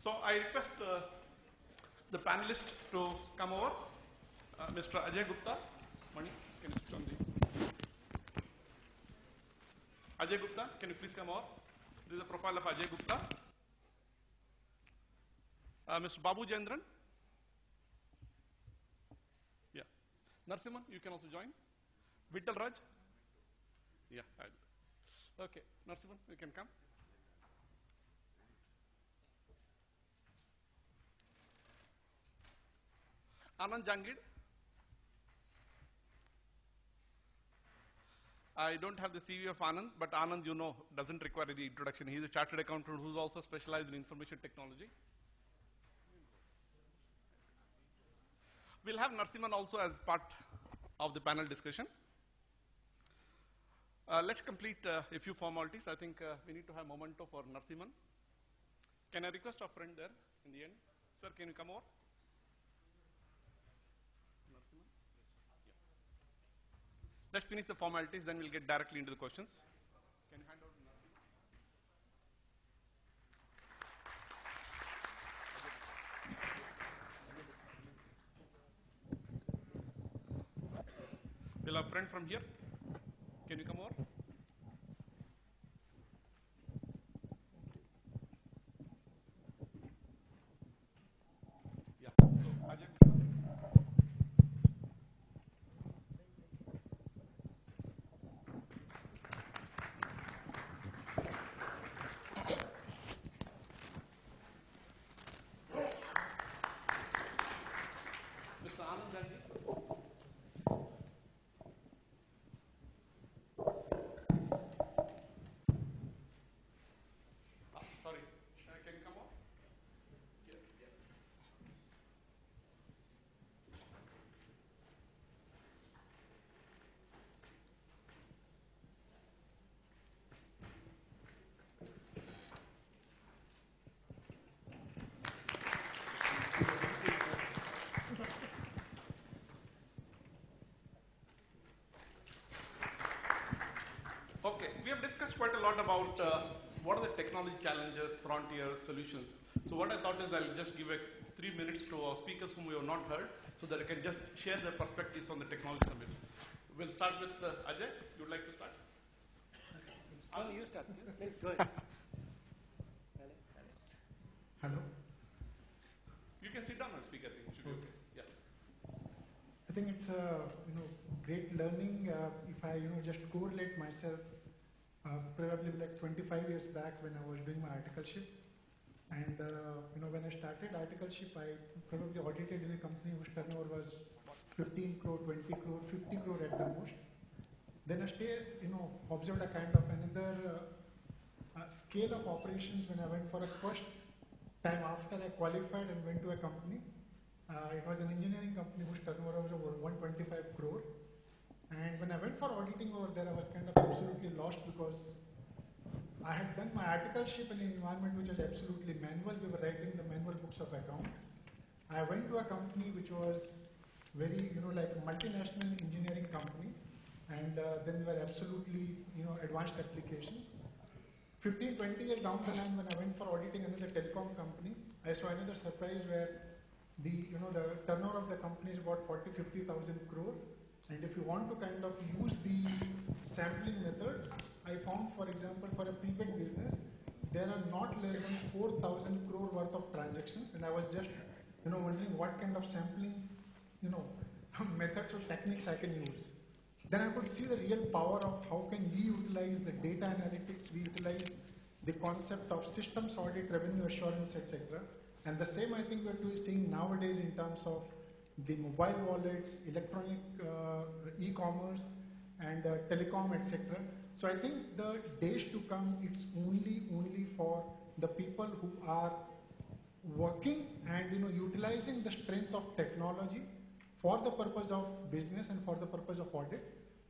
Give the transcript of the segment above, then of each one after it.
So I request the panelists to come over. Mr. Ajay Gupta, Mani, can you switch on the... Ajay Gupta, can you please come over? This is a profile of Ajay Gupta. Mr. Babu Jendran. Yeah. Narsimhan, you can also join. Vittal Raj. Yeah. Okay. Narsimhan, you can come. Anand Jangid. I don't have the CV of Anand, but Anand, you know, doesn't require any introduction. He's a chartered accountant who's also specialized in information technology. We'll have Narsimhan also as part of the panel discussion. Let's complete a few formalities. I think we need to have memento for Narsimhan. Can I request our friend there in the end? Sir, can you come over? Narsimhan? Yeah. Let's finish the formalities, then we'll get directly into the questions. Can you hand over to Narsimhan? We'll have a friend from here. Can you come over? Yeah. So, Ajay. Mr. Anand Gandhi. Sorry, can you come on? Yeah. Yes. Okay, we have discussed quite a lot about what are the technology challenges, frontiers, solutions. So what I thought is I'll just give 3 minutes to our speakers whom we have not heard so that I can just share their perspectives on the technology summit. We'll start with Ajay. You'd like to start? Oh, you start. Please go ahead. Hello. You can sit down and speak, I think. It should be okay. Yeah. I think it's great learning. If I just correlate myself, probably like 25 years back when I was doing my articleship, and when I started articleship, I probably audited in a company whose turnover was 15 crore, 20 crore, 50 crore at the most. Then I observed a kind of another scale of operations when I went for a first time after I qualified and went to a company. It was an engineering company whose turnover was over 125 crore. And when I went for auditing over there, I was kind of absolutely lost because I had done my articleship in an environment which was absolutely manual. We were writing the manual books of account. I went to a company which was very, like a multinational engineering company. And then we were absolutely, advanced applications. 15, 20 years down the line, when I went for auditing another telecom company, I saw another surprise where the turnover of the company is about 40, 50,000 crore. And if you want to kind of use the sampling methods, I found, for example, for a prepaid business, there are not less than 4,000 crore worth of transactions. And I was just, wondering what kind of sampling, methods or techniques I can use. Then I could see the real power of how can we utilize the data analytics, we utilize the concept of systems audit, revenue assurance, etc. And the same I think we're seeing nowadays in terms of the mobile wallets, electronic e-commerce, and telecom, etc. So I think the days to come, it's only for the people who are working and utilizing the strength of technology for the purpose of business and for the purpose of audit.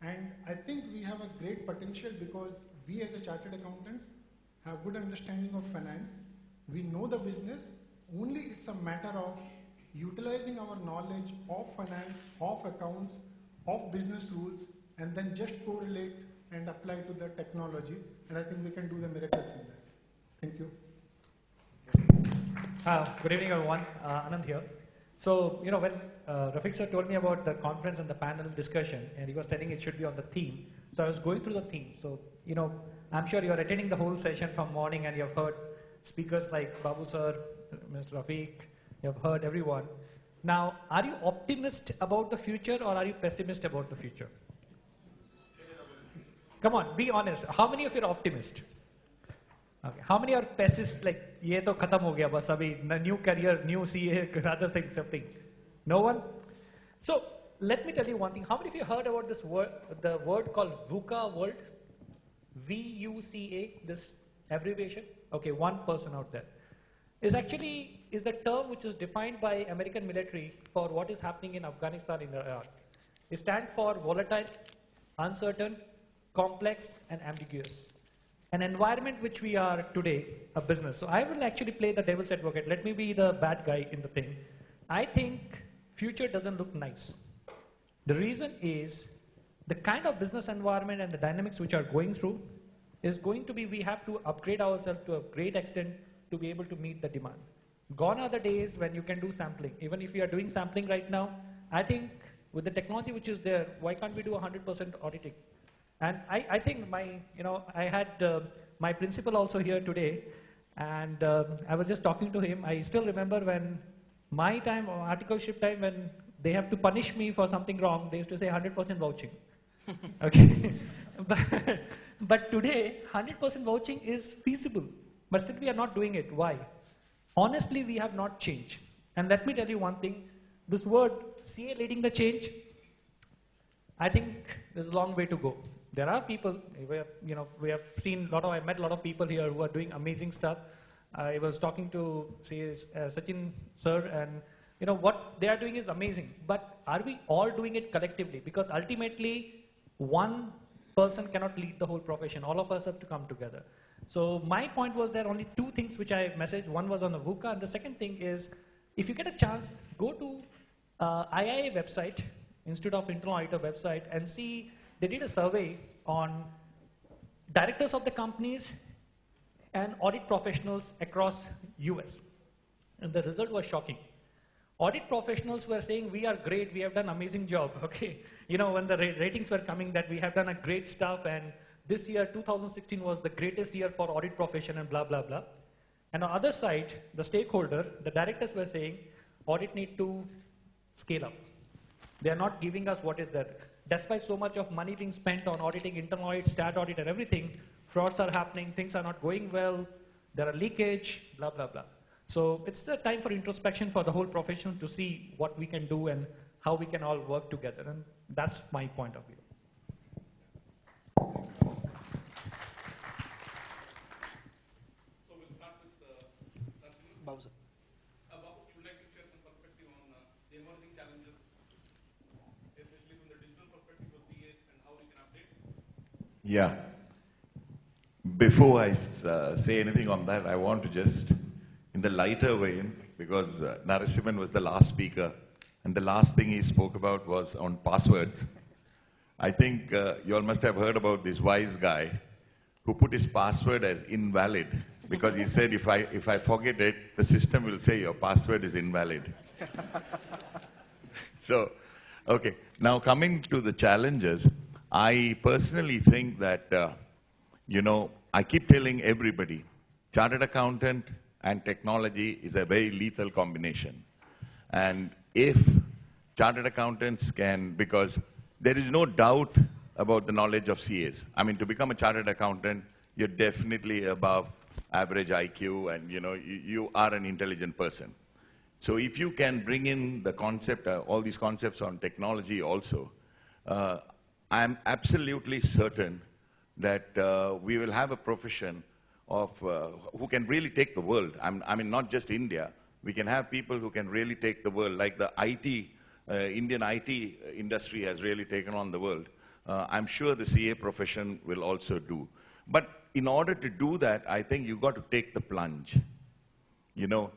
And I think we have a great potential because we as a chartered accountants have good understanding of finance. We know the business. Only it's a matter of utilizing our knowledge of finance, of accounts, of business rules, and then just correlate and apply to the technology. And I think we can do the miracles in that. Thank you. Good evening, everyone. Anand here. So, when Rafiq sir told me about the conference and the panel discussion, and he was telling it should be on the theme, so I was going through the theme. So, I'm sure you're attending the whole session from morning and you've heard speakers like Babu sir, Mr. Rafiq, you've heard everyone. Now, are you optimist about the future or are you pessimist about the future? Come on, be honest. How many of you are optimist? Okay. How many are pessimist? Like, ये तो खत्म हो गया बस अभी new career, new CA, other things, something. No one. So let me tell you one thing. How many of you heard about this word, the word called VUCA world? VUCA, this abbreviation. Okay, one person out there is the term which is defined by American military for what is happening in Afghanistan and Iraq. It stands for volatile, uncertain, complex, and ambiguous. An environment which we are today, a business. So I will actually play the devil's advocate. Let me be the bad guy in the thing. I think future doesn't look nice. The reason is the kind of business environment and the dynamics which are going through is going to be, we have to upgrade ourselves to a great extent to be able to meet the demand. Gone are the days when you can do sampling. Even if you are doing sampling right now, I think with the technology which is there, why can't we do 100% auditing? And I think I had my principal also here today, and I was just talking to him. I still remember when my time, articleship time, when they have to punish me for something wrong, they used to say 100% vouching. Okay, but today 100% vouching is feasible, but still we are not doing it. Why? Honestly, we have not changed. And let me tell you one thing: this word CA leading the change, I think there's a long way to go. There are people, we have seen I met a lot of people here who are doing amazing stuff. I was talking to Sachin sir, and what they are doing is amazing. But are we all doing it collectively? Because ultimately, one person cannot lead the whole profession. All of us have to come together. So my point was there are only two things which I messaged. One was on the VUCA, and the second thing is, if you get a chance, go to IIA website, Institute of Internal Auditor website, and see. They did a survey on directors of the companies and audit professionals across US. And the result was shocking. Audit professionals were saying, we are great, we have done amazing job, okay? When the ratings were coming that we have done a great stuff, and this year, 2016 was the greatest year for audit profession and blah, blah, blah. And on the other side, the stakeholder, the directors were saying, audit need to scale up. They are not giving us what is there. Despite so much of money being spent on auditing, internal audit, stat audit, and everything, frauds are happening, things are not going well, there are leakage, blah, blah, blah. So it's the time for introspection for the whole profession to see what we can do and how we can all work together. And that's my point of view. So we'll start with Bowser. Babu, would you like to share some perspective on the emerging challenges, especially from the digital perspective of CAs and how we can update? Yeah. Before I say anything on that, I want to just, in the lighter vein, because Narasimhan was the last speaker, and the last thing he spoke about was on passwords. I think you all must have heard about this wise guy who put his password as invalid, because he said, if I forget it, the system will say your password is invalid. So, okay. Now coming to the challenges, I personally think that, I keep telling everybody, chartered accountant and technology is a very lethal combination. And if chartered accountants can, because there is no doubt about the knowledge of CAs. I mean, to become a chartered accountant, you're definitely above average IQ, and you are an intelligent person. So if you can bring in the concept, all these concepts on technology also, I'm absolutely certain that we will have a profession of who can really take the world. I mean, not just India. We can have people who can really take the world, like the IT, Indian IT industry has really taken on the world. I'm sure the CA profession will also do. But in order to do that, I think you've got to take the plunge. You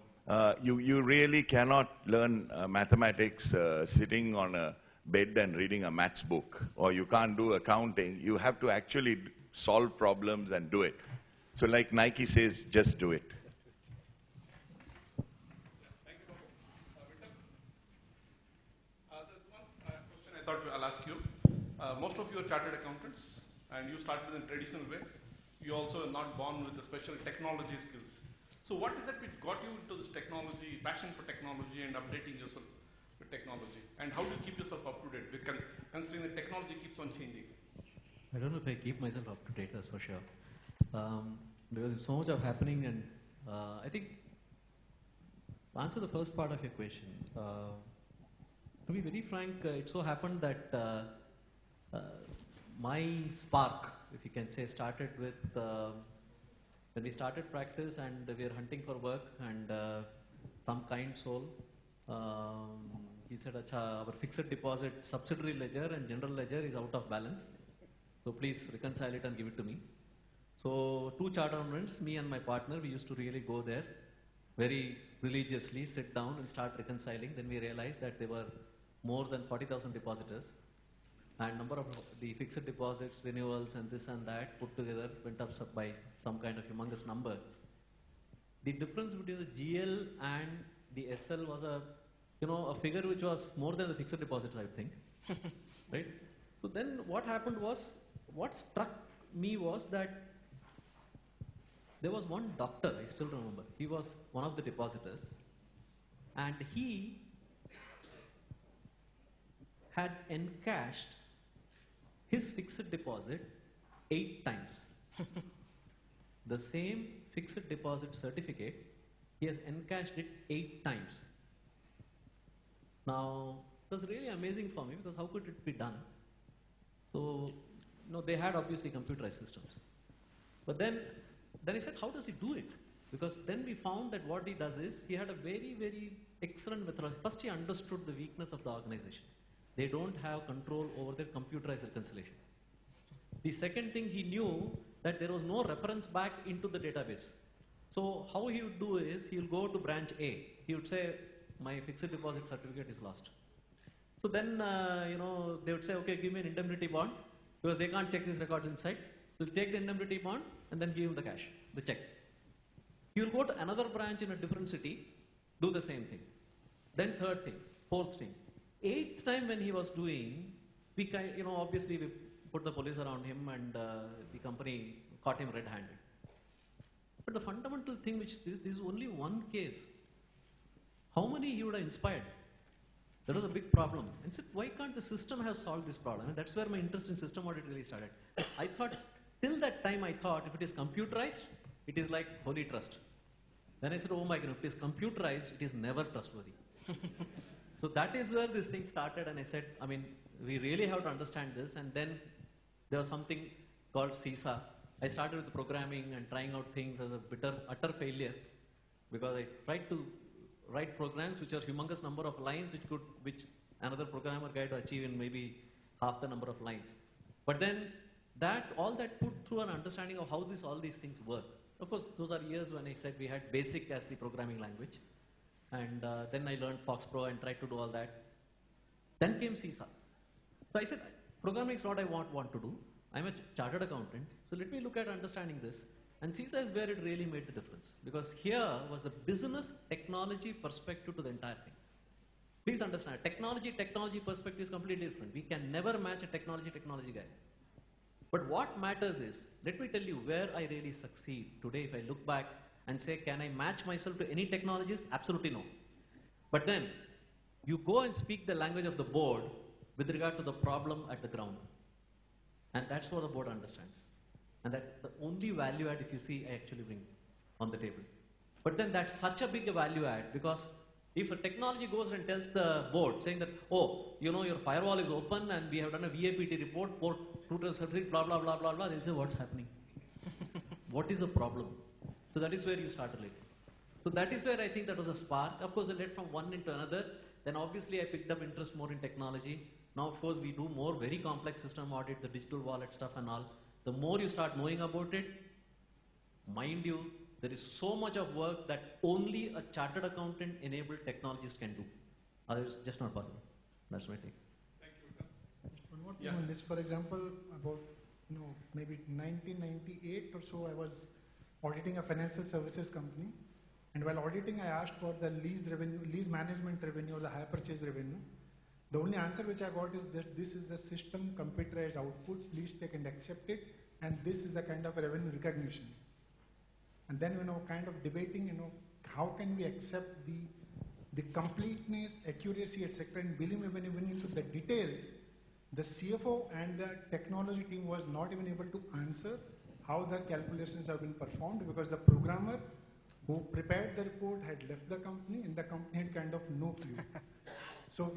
really cannot learn mathematics sitting on a bed and reading a maths book, or you can't do accounting. You have to actually solve problems and do it. So like Nike says, just do it. most of you are chartered accountants, and you started in a traditional way. You also are not born with the special technology skills. So what is that which got you into this technology, passion for technology and updating yourself with technology? And how do you keep yourself up to date, considering that technology keeps on changing? I don't know if I keep myself up to date, that's for sure. Because there's so much of happening, and I think to answer the first part of your question, to be very frank, it so happened that my spark, if you can say, started with when we started practice and we were hunting for work, and some kind soul, he said, Acha, our fixed deposit subsidiary ledger and general ledger is out of balance. So please reconcile it and give it to me. So 2 chartered accountants, me and my partner, we used to really go there very religiously, sit down and start reconciling. Then we realized that there were more than 40,000 depositors, and number of the fixed deposits, renewals and this and that put together went up by some kind of humongous number. The difference between the GL and the SL was a figure which was more than the fixed deposits, I think. Right? So then what happened was, what struck me was that there was one doctor, I still remember, he was one of the depositors, and he had encashed his fixed deposit 8 times. The same fixed deposit certificate, he has encashed it 8 times. Now, it was really amazing for me, because how could it be done? So, they had obviously computerized systems. But then I said, how does he do it? Because then we found that what he does is, he had a very, very excellent method. First, he understood the weakness of the organization. They don't have control over their computerized reconciliation. The second thing, he knew that there was no reference back into the database. So how he would do is, he will go to branch A. He would say, my fixed deposit certificate is lost. So then, they would say, okay, give me an indemnity bond, because they can't check these records inside. We'll take the indemnity bond and then give him the cash, the check. He will go to another branch in a different city, do the same thing. Then third thing, fourth thing. 8th time when he was doing, we obviously we put the police around him, and the company caught him red-handed. But the fundamental thing, which this is only one case, how many he would have inspired? That was a big problem. And said, why can't the system have solved this problem? And that's where my interest in system audit really started. I thought, till that time I thought, if it is computerized, it is like holy trust. Then I said, oh my God, if it is computerized, it is never trustworthy. So that is where this thing started, and I said, we really have to understand this. And then there was something called CISA. I started with programming and trying out things as a utter failure, because I tried to write programs which are humongous number of lines, which another programmer guy to achieve in maybe half the number of lines. But then all that put through an understanding of how all these things work. Of course, those are years when I said we had BASIC as the programming language. And then I learned FoxPro and tried to do all that. Then came CISA. So I said, programming is what I want to do. I'm a chartered accountant, so let me look at understanding this. And CISA is where it really made the difference, because here was the business technology perspective to the entire thing. Please understand, technology perspective is completely different. We can never match a technology guy. But what matters is, let me tell you where I really succeed today. If I look back and say, can I match myself to any technologist? Absolutely no. But then, you go and speak the language of the board with regard to the problem at the ground. And that's what the board understands. And that's the only value add, if you see, I actually bring on the table. But then that's such a big value add, because if a technology goes and tells the board, saying that, oh, your firewall is open and we have done a VAPT report, port router service, blah, blah, blah, blah, blah, they'll say, what's happening? What is the problem? So that is where you start relating. So that is where I think that was a spark. Of course, I led from one into another. Then obviously I picked up interest more in technology. Now, of course, we do more very complex system audit, the digital wallet stuff and all. The more you start knowing about it, mind you, there is so much of work that only a chartered accountant enabled technologist can do. Otherwise, just not possible. That's my take. Thank you. Just one more thing on this. For example, about maybe 1998 or so, I was auditing a financial services company. And while auditing, I asked for the lease management revenue or the hire purchase revenue. The only answer which I got is that this is the system computerized output, please take and accept it, and this is a kind of revenue recognition. And then, kind of debating, how can we accept the completeness, accuracy, etc. And believe me, when even into the details, the CFO and the technology team was not even able to answer how the calculations have been performed, because the programmer who prepared the report had left the company, and the company had kind of no clue. So,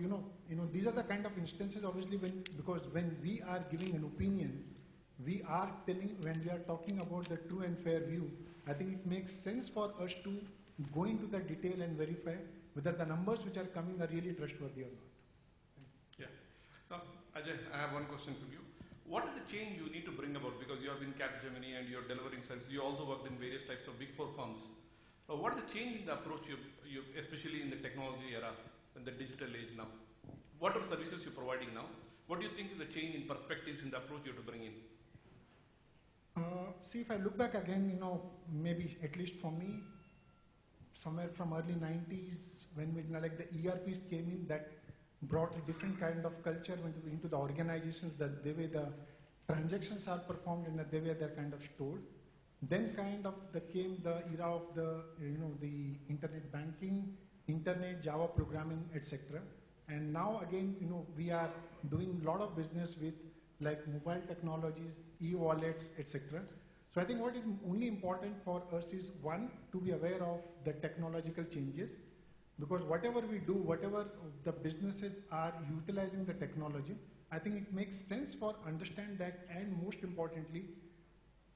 these are the kind of instances, obviously, because when we are giving an opinion, we are telling, when we are talking about the true and fair view, I think it makes sense for us to go into the detail and verify whether the numbers which are coming are really trustworthy or not. Yeah. Now, Ajay, I have one question for you. What is the change you need to bring about? Because you have been Capgemini and you're delivering services. You also worked in various types of big four firms. What is the change in the approach, especially in the technology era, in the digital age now? What are services you're providing now? What do you think is the change in perspectives in the approach you have to bring in? See, if I look back again, maybe at least for me, somewhere from early 90s, when like the ERPs came in, that brought a different kind of culture into the organizations, that the way the transactions are performed and the way they're kind of stored. Then kind of came the era of the internet banking, internet, Java programming, etc. And now again, we are doing a lot of business with like mobile technologies, e-wallets, etc. So I think what is only important for us is, one, to be aware of the technological changes, because whatever we do, whatever the businesses are utilizing the technology, I think it makes sense for understand that, and most importantly,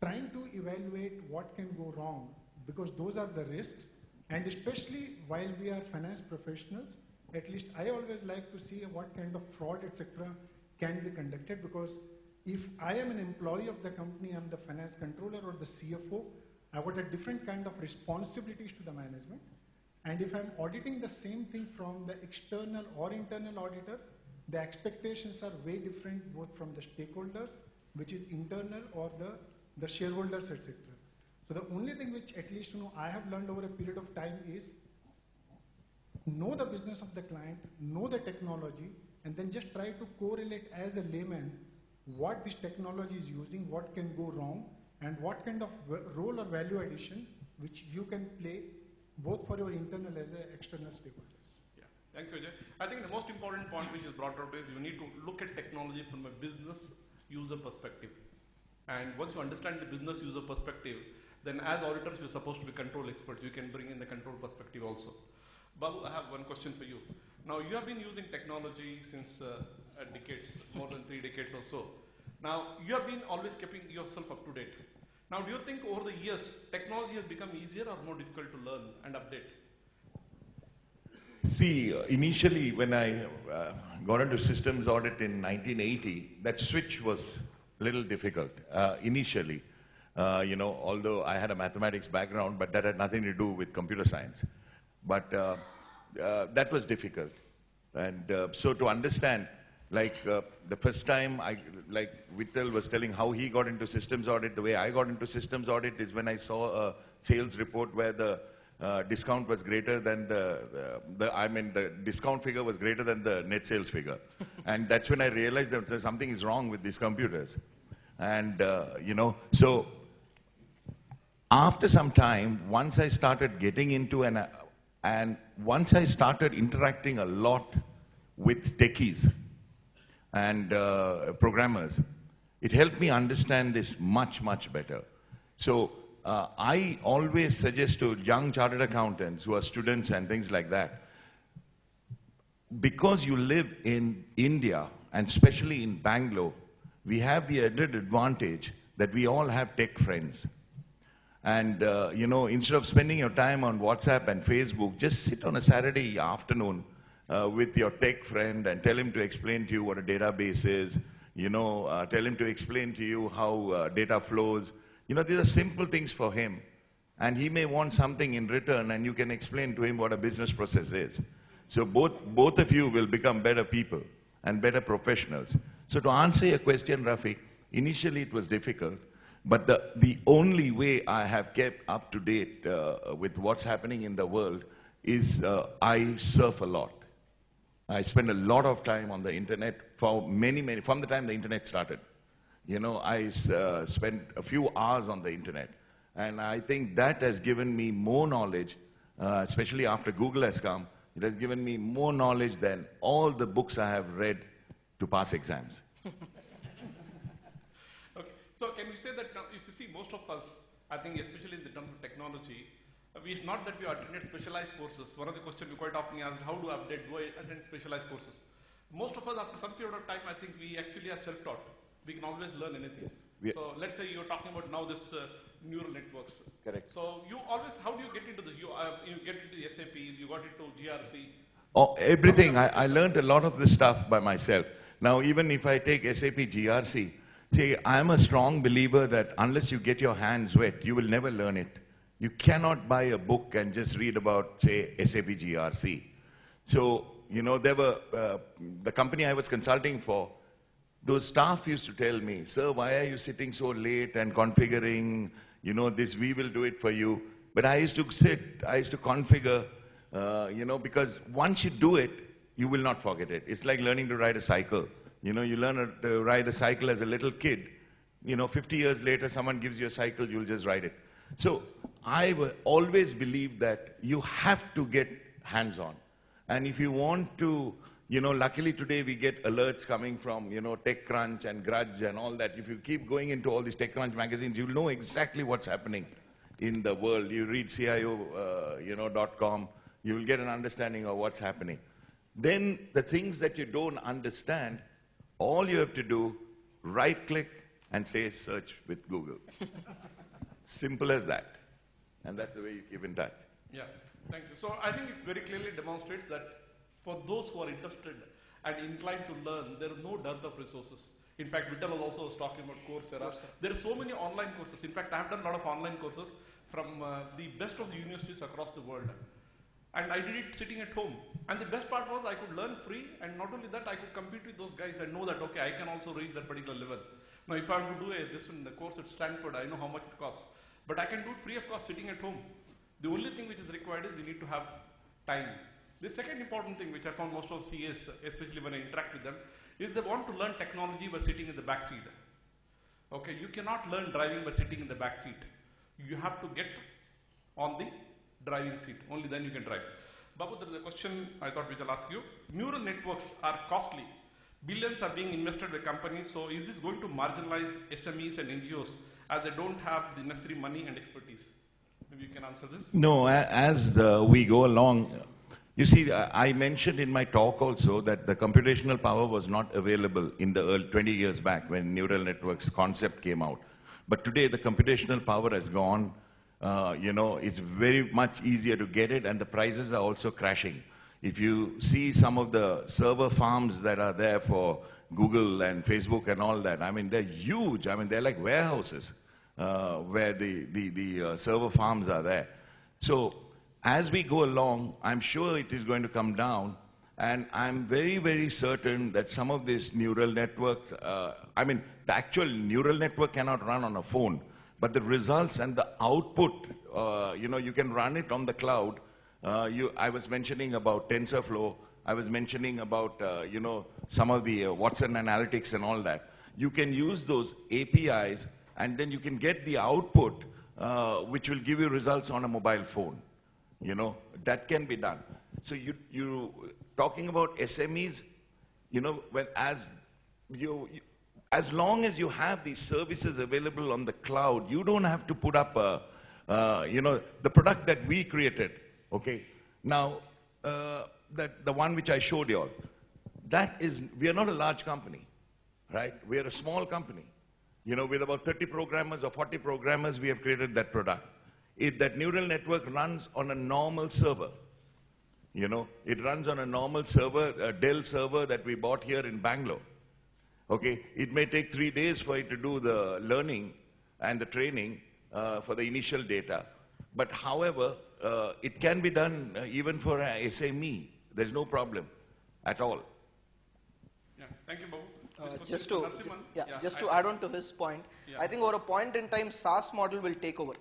trying to evaluate what can go wrong, because those are the risks. And especially while we are finance professionals, at least I always like to see what kind of fraud, etc. can be conducted, because if I am an employee of the company, I'm the finance controller or the CFO, I've got a different kind of responsibilities to the management. And if I'm auditing the same thing from the external or internal auditor, the expectations are way different, both from the stakeholders, which is internal, or the shareholders, etc. So the only thing which at least I have learned over a period of time is know the business of the client, know the technology, and then just try to correlate as a layman what this technology is using, what can go wrong, and what kind of role or value addition which you can play both for your internal as external stakeholders. Yeah, thank you, Ajay. I think the most important point which is brought out is you need to look at technology from a business user perspective. And once you understand the business user perspective, then as auditors, you're supposed to be control experts. You can bring in the control perspective also. Babu, I have one question for you. Now, you have been using technology since decades, more than 3 decades or so. Now, you have been always keeping yourself up to date. Now, do you think over the years, technology has become easier or more difficult to learn and update? See, initially when I got into systems audit in 1980, that switch was a little difficult initially. Although I had a mathematics background, but that had nothing to do with computer science. But that was difficult. And so to understand, the first time, like Vittal was telling how he got into systems audit, the way I got into systems audit is when I saw a sales report where the discount was greater than the discount figure was greater than the net sales figure. And that's when I realized that something is wrong with these computers. And, so after some time, once I started getting into and once I started interacting a lot with techies and programmers, it helped me understand this much, much better. So I always suggest to young chartered accountants who are students and things like that, because you live in India, and especially in Bangalore, we have the added advantage that we all have tech friends. And, instead of spending your time on WhatsApp and Facebook, just sit on a Saturday afternoon with your tech friend and tell him to explain to you what a database is, tell him to explain to you how data flows. These are simple things for him. And he may want something in return, and you can explain to him what a business process is. So both of you will become better people and better professionals. So to answer your question, Rafi, initially it was difficult. But the only way I have kept up to date with what's happening in the world is I surf a lot. I spend a lot of time on the internet for from the time the internet started. You know, I spent a few hours on the internet. And I think that has given me more knowledge, especially after Google has come. It has given me more knowledge than all the books I have read to pass exams. Okay. So can we say that now, if you see most of us, I think especially in the terms of technology, it's not that we attended specialized courses. One of the questions we quite often asked, how do I attend specialized courses? Most of us, after some period of time, I think we actually are self-taught. We can always learn anything. So let's say you're talking about now this neural networks. Correct. So you always, how do you get into this? You get into the SAP, you got into GRC. Oh, everything. I learned a lot of this stuff by myself. Now, even if I take SAP GRC, see, I'm a strong believer that unless you get your hands wet, you will never learn it. You cannot buy a book and just read about, say, SAP GRC. So, you know, there were, the company I was consulting for, those staff used to tell me, sir, why are you sitting so late and configuring, you know, this, we will do it for you. But I used to configure, you know, because once you do it, you will not forget it. It's like learning to ride a cycle. You know, you learn to ride a cycle as a little kid. You know, 50 years later, someone gives you a cycle, you'll just ride it. So I always believed that you have to get hands-on. And if you want to, you know, luckily today we get alerts coming from, you know, TechCrunch and Grudge and all that. If you keep going into all these TechCrunch magazines, you'll know exactly what's happening in the world. You read CIO, you know, .com, you will get an understanding of what's happening. Then the things that you don't understand, all you have to do, right-click and say search with Google. Simple as that. And that's the way you keep in touch. Yeah, thank you. So I think it very clearly demonstrates that for those who are interested and inclined to learn, there is no dearth of resources. In fact, Vittal also was talking about Coursera. There are so many online courses. In fact, I have done a lot of online courses from the best of the universities across the world. And I did it sitting at home. And the best part was I could learn free, and not only that, I could compete with those guys and know that, okay, I can also reach that particular level. Now, if I were to do the course at Stanford, I know how much it costs. But I can do it free of cost sitting at home. The only thing which is required is we need to have time. The second important thing which I found most of CAs, especially when I interact with them, is they want to learn technology by sitting in the back seat. Okay, you cannot learn driving by sitting in the back seat. You have to get on the driving seat. Only then you can drive. Babu, there is a question I thought we shall ask you. Neural networks are costly. Billions are being invested by companies. So is this going to marginalize SMEs and NGOs as they don't have the necessary money and expertise? Maybe you can answer this. No, as we go along, you see, I mentioned in my talk also that the computational power was not available in the early 20 years back when neural networks concept came out. But today the computational power has gone. You know, it's very much easier to get it, and the prices are also crashing. If you see some of the server farms that are there for Google and Facebook and all that, I mean, they're huge. I mean, they're like warehouses where the server farms are there. So as we go along, I'm sure it is going to come down, and I'm very, very certain that some of these neural networks, I mean, the actual neural network cannot run on a phone, but the results and the output, you know, you can run it on the cloud. I was mentioning about TensorFlow. I was mentioning about, you know, some of the Watson Analytics and all that. You can use those APIs, and then you can get the output, which will give you results on a mobile phone. You know, that can be done. So you talking about SMEs, you know, as long as you have these services available on the cloud, you don't have to put up you know, the product that we created, okay? Now, the one which I showed you all, we are not a large company, right? We are a small company. You know, with about 30 programmers or 40 programmers, we have created that product. That neural network runs on a normal server. You know, it runs on a normal server, a Dell server that we bought here in Bangalore. Okay, it may take 3 days for it to do the learning and the training for the initial data. But however, it can be done even for an SME. There's no problem at all. Yeah, thank you, Babu. Just to add on to his point, I think over a point in time, SaaS model will take over.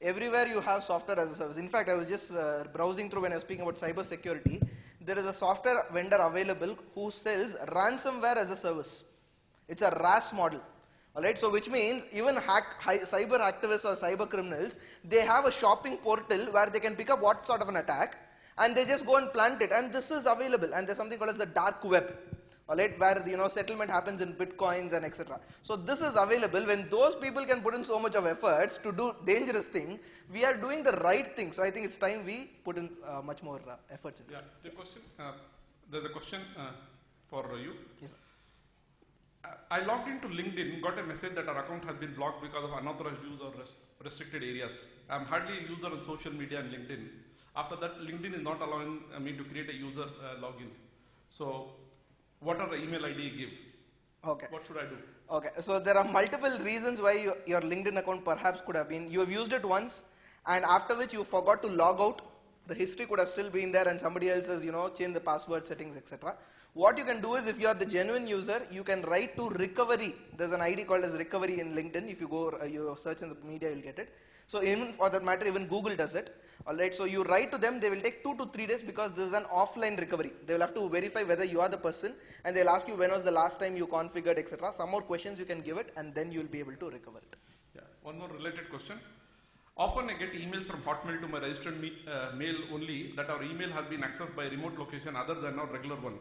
Everywhere you have software as a service. In fact, I was just browsing through when I was speaking about cyber security. there is a software vendor available who sells ransomware as a service. It's a RAS model. Alright, so which means even cyber activists or cyber criminals, they have a shopping portal where they can pick up what sort of an attack and they just go and plant it, and this is available, and there's something called as the dark web. Alright, where settlement happens in bitcoins and etc. So this is available. When those people can put in so much of efforts to do dangerous thing, we are doing the right thing. So I think it's time we put in much more efforts. Yeah, there's a question for you. Yes, sir. I logged into LinkedIn, got a message that our account has been blocked because of unauthorized use or restricted areas. I'm hardly a user on social media and LinkedIn. After that, LinkedIn is not allowing me to create a user login. So, what are the email ID you give? Okay. What should I do? Okay, so there are multiple reasons why your LinkedIn account perhaps could have been, you have used it once, and after which you forgot to log out. The history could have still been there and somebody else has, changed the password settings, etc. What you can do is, if you are the genuine user, you can write to recovery. There's an ID called as recovery in LinkedIn. If you go, you search in the media, you'll get it. So even for that matter, even Google does it. Alright, so you write to them, they will take 2 to 3 days because this is an offline recovery. They will have to verify whether you are the person, and they'll ask you when was the last time you configured, etc. Some more questions you can give it, and then you'll be able to recover it. Yeah. One more related question. Often I get emails from Hotmail to my registered mail only that our email has been accessed by a remote location other than our regular one.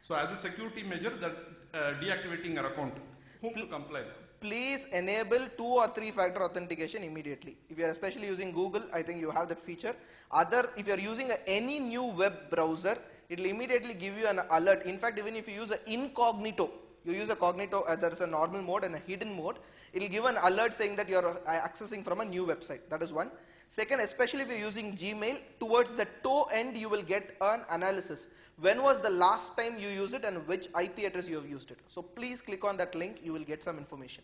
So as a security measure, that deactivating our account, whom to comply? Please enable 2 or 3 factor authentication immediately. If you are especially using Google, I think you have that feature. If you are using any new web browser, it will immediately give you an alert. In fact, even if you use an incognito, you use a cognito, there is a normal mode and a hidden mode, it will give an alert saying that you are accessing from a new website. That is one. Second, especially if you are using Gmail, towards the toe end you will get an analysis. When was the last time you used it and which IP address you have used it. So please click on that link, you will get some information.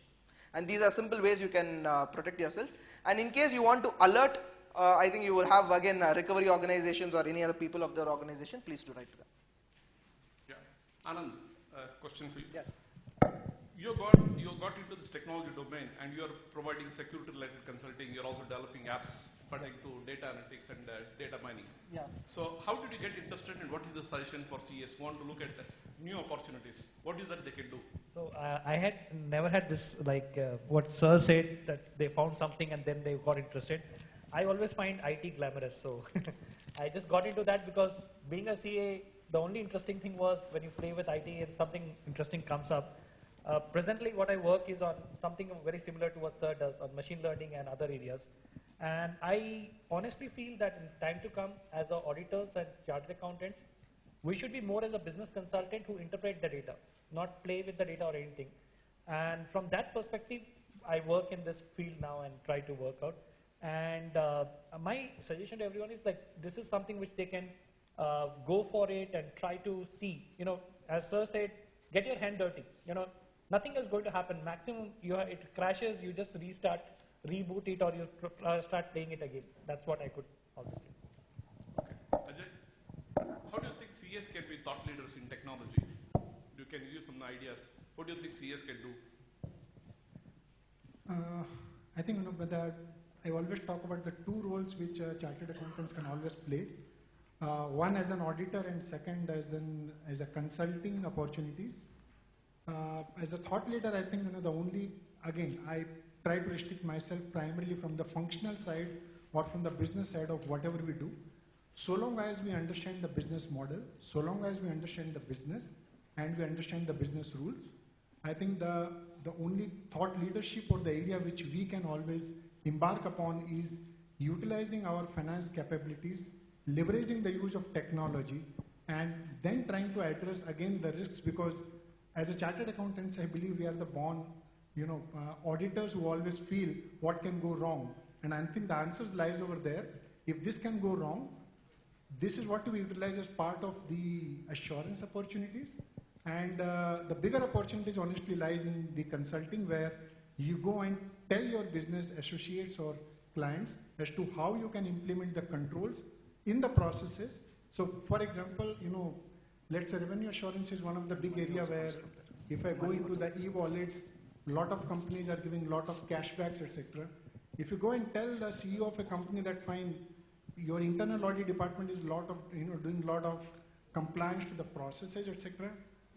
And these are simple ways you can protect yourself. And in case you want to alert, I think you will have again recovery organizations or any other people of their organization, please do write to them. Yeah. Anand, question for you. Yes. You got into this technology domain and you are providing security related consulting. You're also developing apps pertaining to data analytics and data mining. Yeah. So how did you get interested and what is the suggestion for CES? Want to look at new opportunities. What is that they can do? So I had never had this what Sir said that they found something and then they got interested. I always find IT glamorous, so I just got into that because being a CA, the only interesting thing was when you play with IT and something interesting comes up. Presently, what I work is on something very similar to what Sir does on machine learning and other areas. And I honestly feel that in time to come, as auditors and chartered accountants, we should be more as a business consultant who interpret the data, not play with the data or anything. And from that perspective, I work in this field now and try to work out. And my suggestion to everyone is this is something which they can go for it and try to see. As Sir said, get your hand dirty. Nothing is going to happen. Maximum, it crashes, you just restart, reboot it, or you start playing it again. That's what I could also say. Okay. Ajay, how do you think CES can be thought leaders in technology? You can give some ideas. What do you think CES can do? I think, I always talk about the 2 roles which chartered accountants can always play. One as an auditor and second as a consulting opportunities. As a thought leader, I think I try to restrict myself primarily from the functional side or from the business side of whatever we do. So long as we understand the business model, so long as we understand the business and we understand the business rules, I think the only thought leadership or the area which we can always embark upon is utilizing our finance capabilities, leveraging the use of technology, and then trying to address again the risks, because as a chartered accountants, I believe we are the born, auditors who always feel what can go wrong. And I think the answers lies over there. If this can go wrong, this is what we utilize as part of the assurance opportunities. And the bigger opportunities honestly lies in the consulting, where you go and tell your business associates or clients as to how you can implement the controls in the processes. So for example, let's say revenue assurance is one of the big area where if I go into the e-wallets, a lot of companies are giving a lot of cashbacks, etc. If you go and tell the CEO of a company that fine, your internal audit department is doing a lot of compliance to the processes, etc.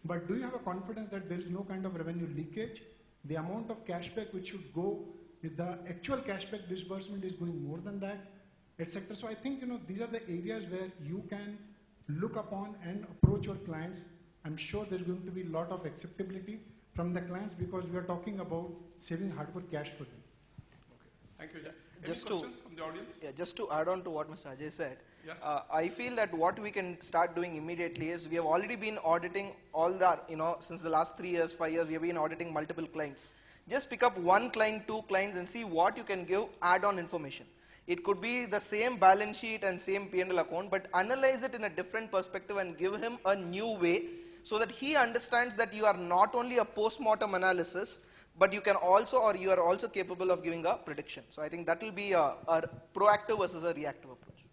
But do you have a confidence that there is no kind of revenue leakage? The amount of cashback which should go, if the actual cashback disbursement is going more than that, etc. So I think these are the areas where you can look upon and approach your clients. I'm sure there's going to be a lot of acceptability from the clients because we are talking about saving hardcore cash for them. Thank you, Jack. Just Any to- questions from the audience? Yeah, just to add on to what Mr. Ajay said, Yeah. I feel that what we can start doing immediately is we have already been auditing all the, since the last 3 years, 5 years, we have been auditing multiple clients. Just pick up one client, 2 clients and see what you can give add-on information. It could be the same balance sheet and same P&L account, but analyze it in a different perspective and give him a new way so that he understands that you are not only a post-mortem analysis, but you can also, or you are also capable of giving a prediction. So I think that will be a proactive versus a reactive approach.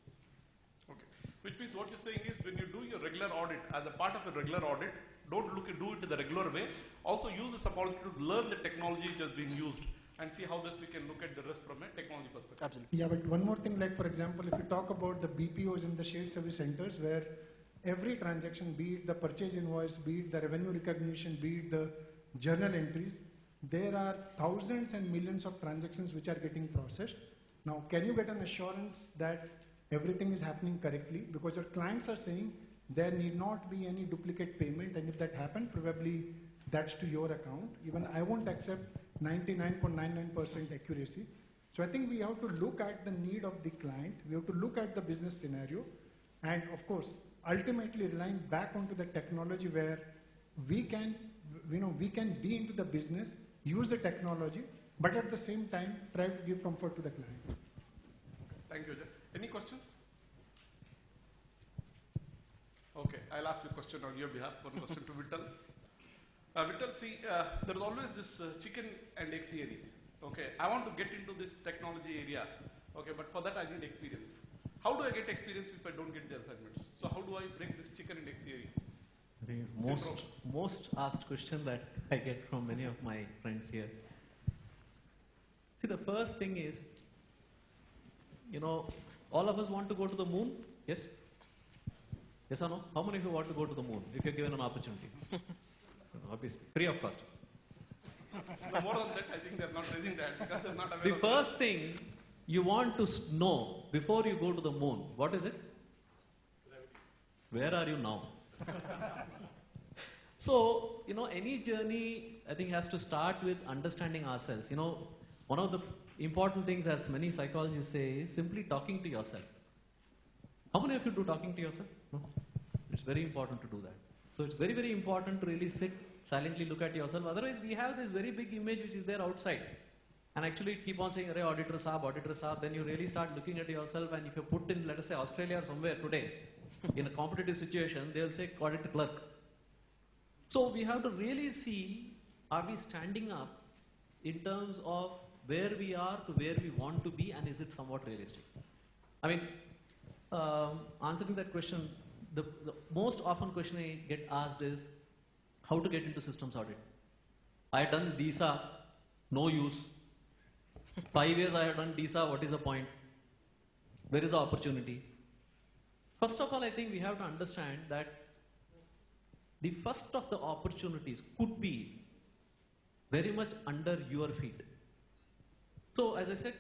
Okay. Which means what you're saying is when you do your regular audit, as a part of a regular audit, don't do it the regular way. Also use this opportunity to learn the technology which has been used and see how best we can look at the risk from a technology perspective. Absolutely. Yeah, but one more thing, like for example, if you talk about the BPOs and the shared service centers where every transaction, be it the purchase invoice, be it the revenue recognition, be it the journal entries, there are thousands and millions of transactions which are getting processed. Now, can you get an assurance that everything is happening correctly? Because your clients are saying there need not be any duplicate payment, and if that happens, probably that's to your account. Even I won't accept 99.99% accuracy. So I think we have to look at the need of the client. We have to look at the business scenario, and of course, ultimately relying back onto the technology where we can, we can be into the business, use the technology, but at the same time, try to give comfort to the client. Thank you, Jack. Any questions? Okay, I'll ask you a question on your behalf. One question to Vittal. Vittal, see, there is always this chicken and egg theory. Okay, I want to get into this technology area. Okay, but for that I need experience. How do I get experience if I don't get the assignments? So how do I break this chicken and egg theory? I think it's most asked question that I get from many of my friends here. See, the first thing is, all of us want to go to the moon, yes? Yes or no? How many of you want to go to the moon if you're given an opportunity? Obviously, free of cost. No, more than that, I think they're not raising that because they're not aware The of first thing you want to know before you go to the moon, what is it? Where are you now? So, any journey, I think, has to start with understanding ourselves. One of the important things, as many psychologists say, is simply talking to yourself. How many of you do talking to yourself? No? It's very important to do that. So it's very, very important to really sit, silently look at yourself. Otherwise, we have this very big image which is there outside. And actually keep on saying, auditor saab, then you really start looking at yourself, and if you put in, let us say, Australia or somewhere today, in a competitive situation, they'll say audit clerk. So we have to really see, are we standing up in terms of where we are to where we want to be, and is it somewhat realistic? I mean, answering that question, the most often question I get asked is, how to get into systems audit? I had done DISA, no use. 5 years I have done DISA, what is the point? Where is the opportunity? First of all, I think we have to understand that the first of the opportunities could be very much under your feet. So as I said,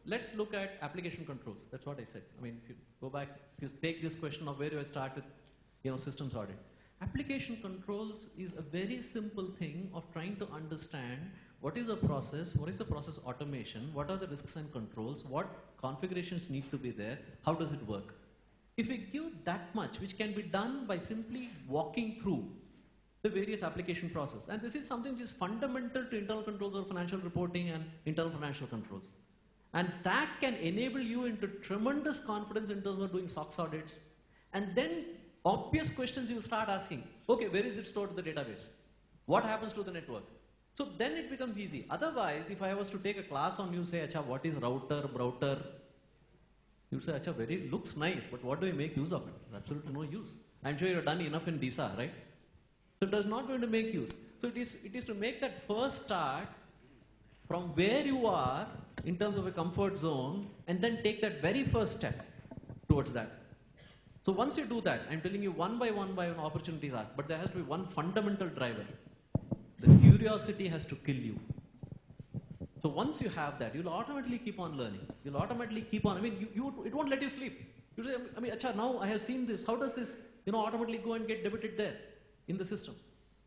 let's look at application controls. That's what I said. I mean, if you go back, if you take this question of where do I start with, systems audit. Application controls is a very simple thing of trying to understand what is a process, what is the process automation, what are the risks and controls, what configurations need to be there, how does it work. If we give that much, which can be done by simply walking through the various application process, and this is something which is fundamental to internal controls or financial reporting and internal financial controls. And that can enable you into tremendous confidence in terms of doing SOX audits. And then obvious questions you will start asking. Okay, where is it stored in the database? What happens to the network? So then it becomes easy. Otherwise, if I was to take a class on you, say, Acha, what is router? You say, Acha, looks nice, but what do we make use of it? Absolutely no use. I'm sure you've done enough in DISA, right? So it does not going to make use. So it is to make that first start from where you are in terms of a comfort zone and then take that very first step towards that. So once you do that, I'm telling you one by one opportunities are, but there has to be one fundamental driver. The curiosity has to kill you. So once you have that, you'll automatically keep on learning. You'll automatically keep on, it won't let you sleep. You say, acha, now I have seen this, how does this, automatically go and get debited there in the system?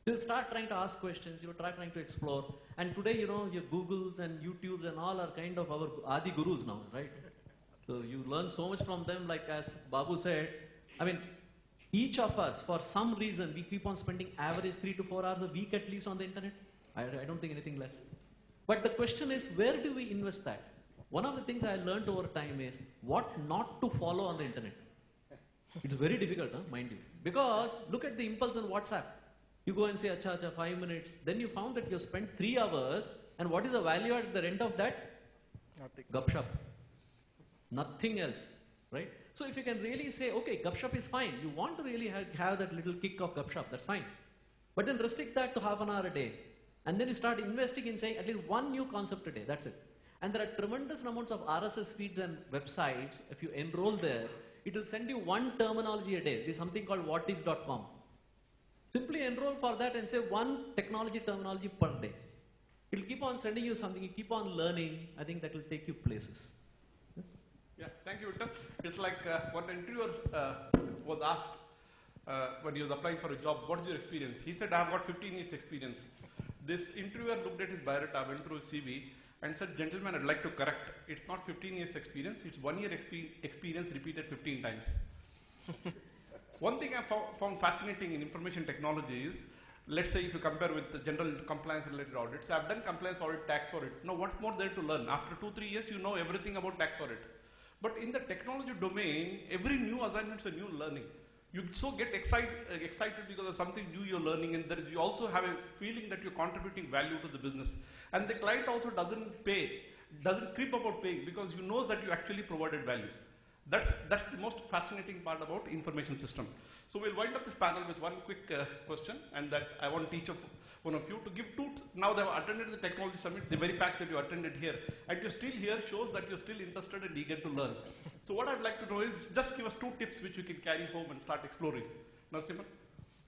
You'll start trying to ask questions, you'll try trying to explore. And today, your Googles and YouTubes and all are kind of our Adi Gurus now, right? So you learn so much from them, like as Babu said. Each of us, for some reason, we keep on spending average 3 to 4 hours a week at least on the internet. I don't think anything less. But the question is, where do we invest that? One of the things I learned over time is what not to follow on the internet. It's very difficult, mind you. Because look at the impulse on WhatsApp. You go and say, acha, 5 minutes. Then you found that you spent 3 hours, and what is the value at the end of that? Nothing. Gupshup. Nothing else, right? So if you can really say, okay, Gupshup is fine. You want to really have that little kick of Gupshup, that's fine. But then restrict that to half an hour a day. And then you start investing in saying at least one new concept a day, that's it. And there are tremendous amounts of RSS feeds and websites. If you enroll there, it will send you one terminology a day. There's something called whatis.com. Simply enroll for that and say one technology terminology per day. It will keep on sending you something, you keep on learning. I think that will take you places. Yeah, thank you, Vittal. It's like when the interviewer was asked when he was applying for a job, what is your experience? He said, I've got 15 years experience. This interviewer looked at his biodata, went through his CV, and said, gentlemen, I'd like to correct. It's not 15 years experience, it's 1 year experience repeated 15 times. One thing I found fascinating in information technology is, let's say if you compare with the general compliance related audits, I've done compliance audit, tax audit. Now what's more there to learn? After 2-3 years, you know everything about tax audit. But in the technology domain, every new assignment is a new learning. You so get excited because of something new you're learning, and you also have a feeling that you're contributing value to the business. And the client also doesn't creep about paying because you know that you actually provided value. That's the most fascinating part about information system. So we'll wind up this panel with one quick question, and that I want each of one of you to give two. Now they've attended the technology summit. The very fact that you attended here and you're still here shows that you're still interested and eager to learn. So what I'd like to know is just give us 2 tips which you can carry home and start exploring. Narasimhan?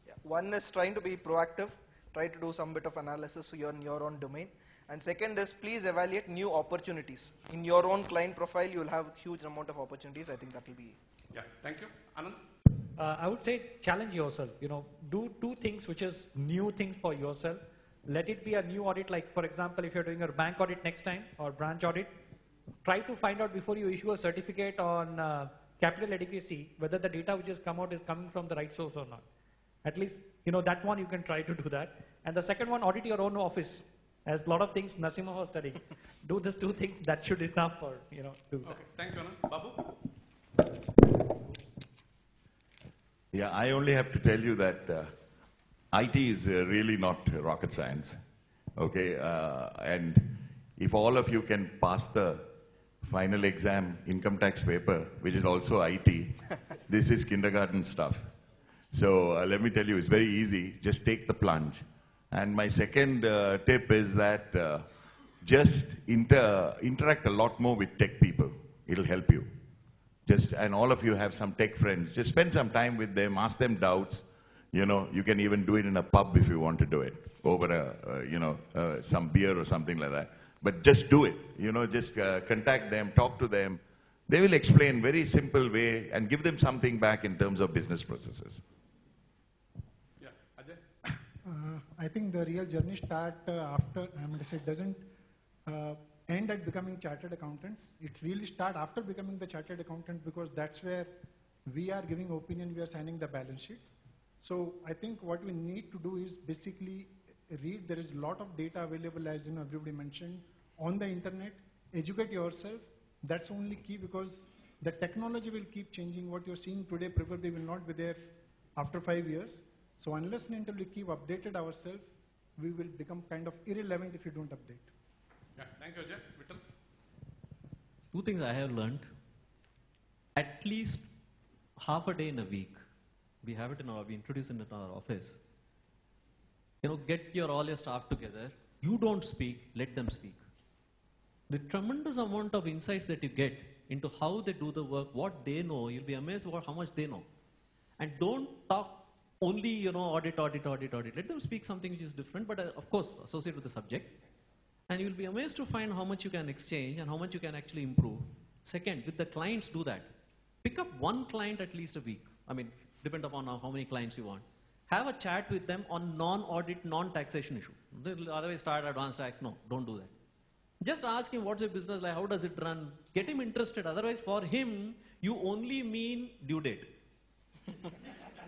Yeah. One is trying to be proactive, try to do some bit of analysis in your own domain. And second is please evaluate new opportunities. In your own client profile, you will have a huge amount of opportunities. I think that will be. Yeah, thank you. Anand? I would say challenge yourself. Do 2 things which is new things for yourself. Let it be a new audit, like for example, if you're doing a bank audit next time or branch audit, try to find out before you issue a certificate on capital adequacy, whether the data which has come out is coming from the right source or not. At least, that one you can try to do that. And the second one, audit your own office. As a lot of things Narasimha was studying. Do these 2 things, that should be enough for, do that. Okay, thank you, Anand. Babu? Yeah, I only have to tell you that IT is really not rocket science, okay? And if all of you can pass the final exam income tax paper, which is also IT, this is kindergarten stuff. So let me tell you, it's very easy. Just take the plunge. And my second tip is that just interact a lot more with tech people. It'll help you. And all of you have some tech friends. Just spend some time with them, ask them doubts. You can even do it in a pub if you want to do it, over some beer or something like that. But just do it. Just contact them, talk to them. They will explain very simple way and give them something back in terms of business processes. Yeah, Ajay? I think the real journey start after, it doesn't end at becoming chartered accountants. It really start after becoming the chartered accountant, because that's where we are giving opinion, we are signing the balance sheets. So I think what we need to do is basically read. There is a lot of data available, as everybody mentioned, on the internet. Educate yourself. That's only key, because the technology will keep changing. What you're seeing today probably will not be there after 5 years. So unless and until we keep updated ourselves, we will become kind of irrelevant if you don't update. Yeah, thank you, Ajay. Vittal? 2 things I have learned. At least half a day in a week, we introduce it in our office. Get all your staff together. You don't speak, let them speak. the tremendous amount of insights that you get into how they do the work, what they know, you'll be amazed about how much they know. And don't talk only, audit, audit, audit, audit. Let them speak something which is different, but of course, associate with the subject. And you'll be amazed to find how much you can exchange and how much you can actually improve. Second, with the clients, do that. Pick up one client at least a week. I mean, depend upon how many clients you want. Have a chat with them on non-audit, non-taxation issue. They'll otherwise start advanced tax. No, don't do that. Just ask him what's your business like, how does it run? Get him interested. Otherwise, for him, you only mean due date.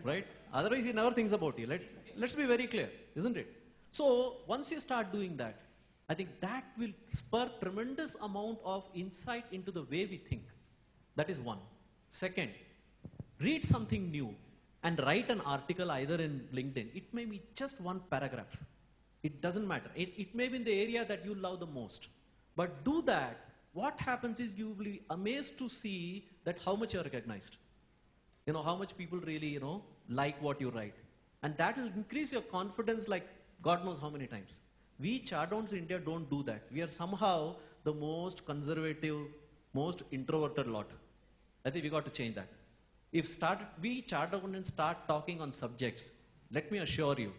Right? Otherwise, he never thinks about you. Let's be very clear, isn't it? So, once you start doing that, I think that will spur tremendous amount of insight into the way we think. That is one. Second, read something new and write an article either in LinkedIn. It may be just one paragraph. It doesn't matter. It may be in the area that you love the most. But do that. What happens is you will be amazed to see that how much you are recognized. How much people really, like what you write. And that will increase your confidence like God knows how many times. We Chardowns in India don't do that. We are somehow the most conservative, most introverted lot. I think we got to change that. If we Chardowns start talking on subjects, let me assure you,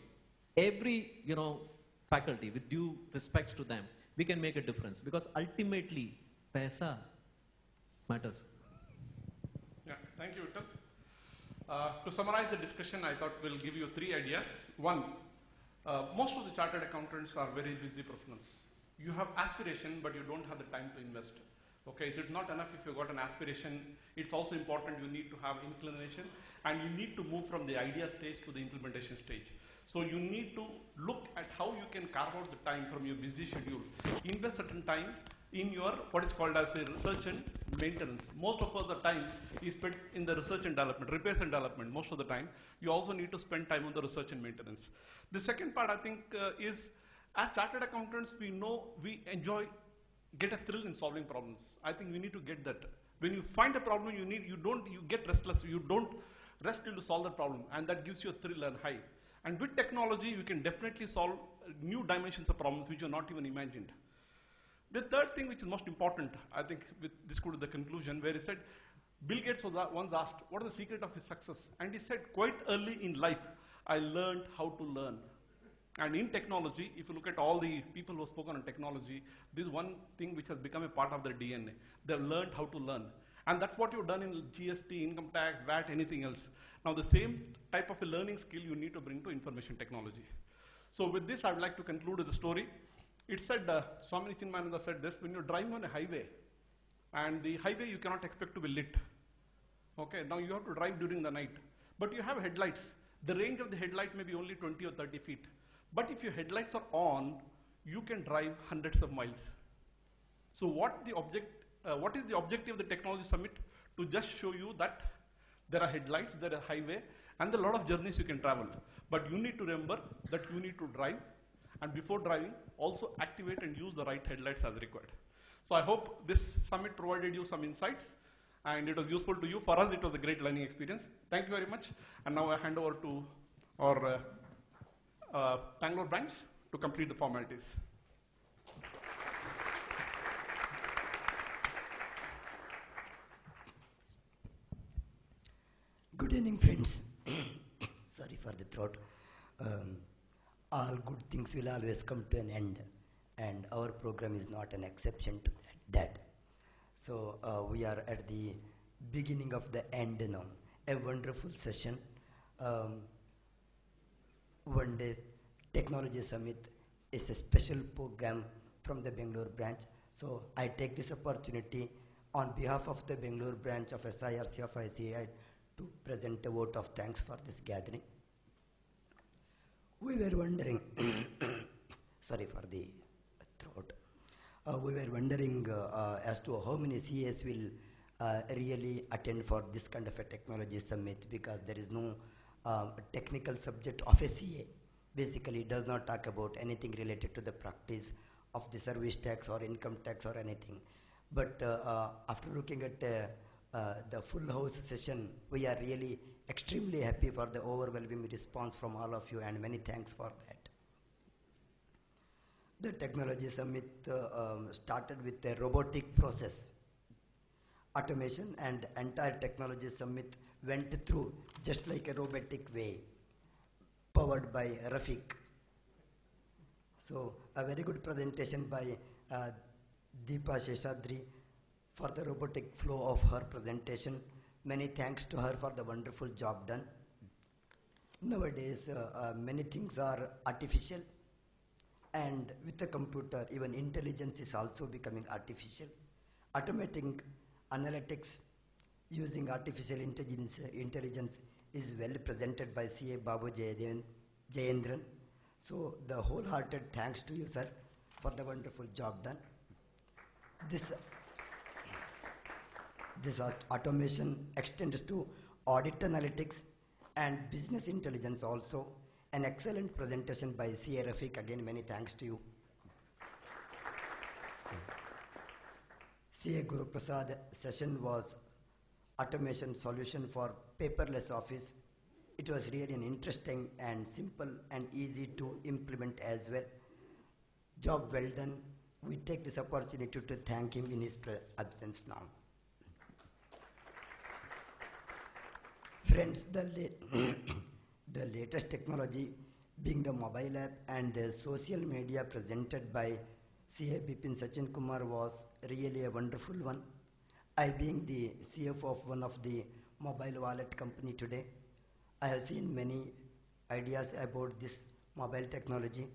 every, faculty, with due respects to them, we can make a difference. Because ultimately, paisa matters. Yeah, thank you, Vittal. To summarize the discussion, I thought we'll give you 3 ideas. One, most of the chartered accountants are very busy professionals. You have aspiration, but you don't have the time to invest. Okay, so it's not enough if you've got an aspiration. It's also important you need to have inclination, and you need to move from the idea stage to the implementation stage. So you need to look at how you can carve out the time from your busy schedule. Invest certain time in your, what is called as a research and maintenance. Most of the time is spent in the research and development, repairs and development most of the time. You also need to spend time on the research and maintenance. The second part I think is, as chartered accountants, we know we get a thrill in solving problems. I think we need to get that. When you find a problem, you get restless. You don't rest till you solve the problem, and that gives you a thrill and high. And with technology, you can definitely solve new dimensions of problems which are not even imagined. The third thing which is most important, I think with this go to the conclusion, where he said, Bill Gates was once asked, what is the secret of his success? And he said, quite early in life, I learned how to learn. And in technology, if you look at all the people who have spoken on technology, this is one thing which has become a part of their DNA. They've learned how to learn. And that's what you've done in GST, income tax, VAT, anything else. Now the same type of a learning skill you need to bring to information technology. So with this, I would like to conclude with the story. It said, Swami Chinmayananda said this, when you're driving on a highway, and the highway you cannot expect to be lit. Okay, now you have to drive during the night. But you have headlights. The range of the headlight may be only 20 or 30 feet. But if your headlights are on, you can drive hundreds of miles. So what is the objective of the Technology Summit? To just show you that there are headlights, there are highway, and there are a lot of journeys you can travel. But you need to remember that you need to drive, and before driving, also activate and use the right headlights as required. So I hope this summit provided you some insights, and it was useful to you. For us, it was a great learning experience. Thank you very much. And now I hand over to our Bangalore branch to complete the formalities. Good evening, friends. Sorry for the throat. All good things will always come to an end, and our program is not an exception to that. So we are at the beginning of the end now. A wonderful session. One day Technology Summit is a special program from the Bangalore branch. So I take this opportunity on behalf of the Bangalore branch of SIRC of ICAI to present a vote of thanks for this gathering. We were wondering, sorry for the throat, we were wondering as to how many CAs will really attend for this kind of a technology summit, because there is no technical subject of a CA. Basically, it does not talk about anything related to the practice of the service tax or income tax or anything. But after looking at the full house session, we are really extremely happy for the overwhelming response from all of you, and many thanks for The technology summit started with a robotic process automation, and the entire technology summit went through just like a robotic way, powered by Rafiq. So a very good presentation by Deepa Sheshadri for the robotic flow of her presentation. Many thanks to her for the wonderful job done. Nowadays, many things are artificial, and with the computer, even intelligence is also becoming artificial. Automating analytics using artificial intelligence is well presented by CA Babu Jayendran. So the wholehearted thanks to you, sir, for the wonderful job done. This automation extends to audit analytics and business intelligence also. An excellent presentation by CA Rafiq. Again, many thanks to you. CA Guru Prasad session was automation solution for paperless office. It was really an interesting and simple and easy to implement as well. Job well done. We take this opportunity to thank him in his absence now. Friends, the latest technology being the mobile app and the social media presented by CA Bipin Sachin Kumar was really a wonderful one. I being the CFO of one of the mobile wallet company today, I have seen many ideas about this mobile technology.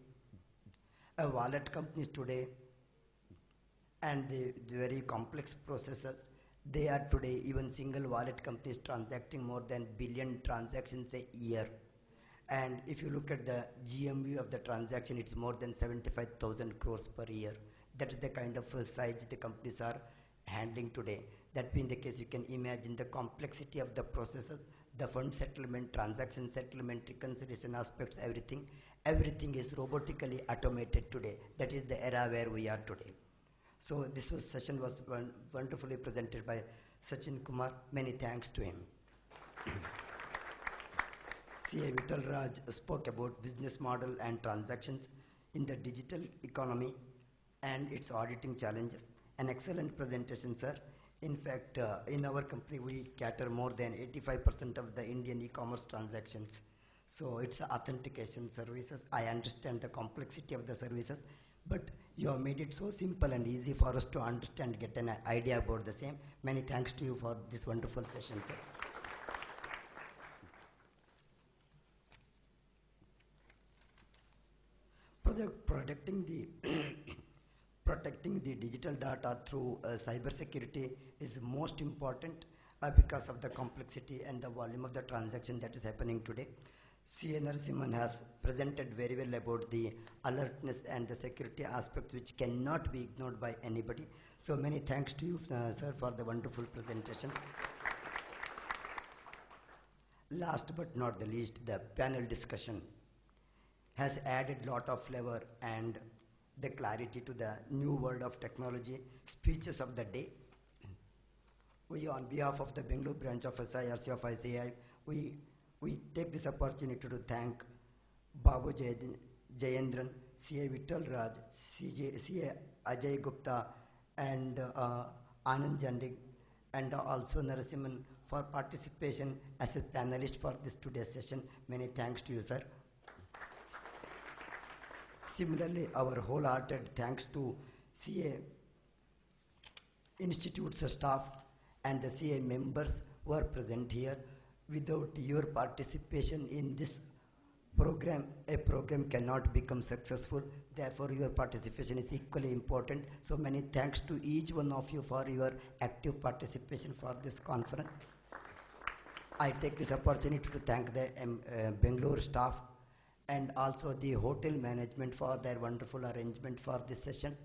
Wallet companies today and the very complex processes, they are today even single wallet companies transacting more than billion transactions a year. And if you look at the GMV of the transaction, it's more than 75,000 crores per year. That is the kind of size the companies are handling today. That being the case, you can imagine the complexity of the processes, the fund settlement, transaction settlement, reconciliation aspects, everything. Everything is robotically automated today. That is the era where we are today. So this session was wonderfully presented by Sachin Kumar. Many thanks to him. CA Vittal Raj spoke about business model and transactions in the digital economy and its auditing challenges. An excellent presentation, sir. In fact, in our company, we cater more than 85% of the Indian e-commerce transactions. So it's authentication services. I understand the complexity of the services, but you have made it so simple and easy for us to understand, get an idea about the same. Many thanks to you for this wonderful session, sir. Protecting the digital data through cybersecurity is most important because of the complexity and the volume of the transaction that is happening today. CA Narasimhan has presented very well about the alertness and the security aspects which cannot be ignored by anybody. So many thanks to you, sir, for the wonderful presentation. Last but not the least, the panel discussion has added lot of flavor and the clarity to the new world of technology. Speeches of the day. We, on behalf of the Bengaluru branch of SIRC of ICAI, we take this opportunity to thank Babu Jayendran, CA Vittal Raj, CA Ajay Gupta, and Anand Jandig, and also Narasimhan for participation as a panelist for this today's session. Many thanks to you, sir. Similarly, our wholehearted thanks to CA Institute's staff and the CA members who are present here. Without your participation in this program, a program cannot become successful. Therefore, your participation is equally important. So many thanks to each one of you for your active participation for this conference. I take this opportunity to thank the Bengaluru staff and also the hotel management for their wonderful arrangement for this session.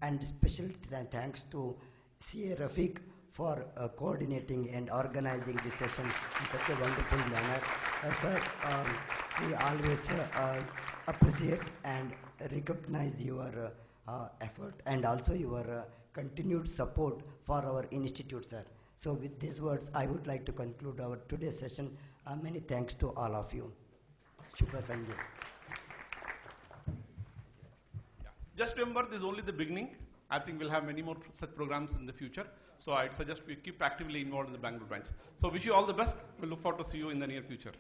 And special thanks to CA Rafiq for coordinating and organizing this session in such a wonderful manner. Sir, we always appreciate and recognize your effort and also your continued support for our institute, sir. So with these words, I would like to conclude our today's session. Many thanks to all of you. Shubha Sanjay. Just remember, this is only the beginning. I think we'll have many more such programs in the future. So I'd suggest we keep actively involved in the Bangalore branch. So wish you all the best. We look forward to see you in the near future.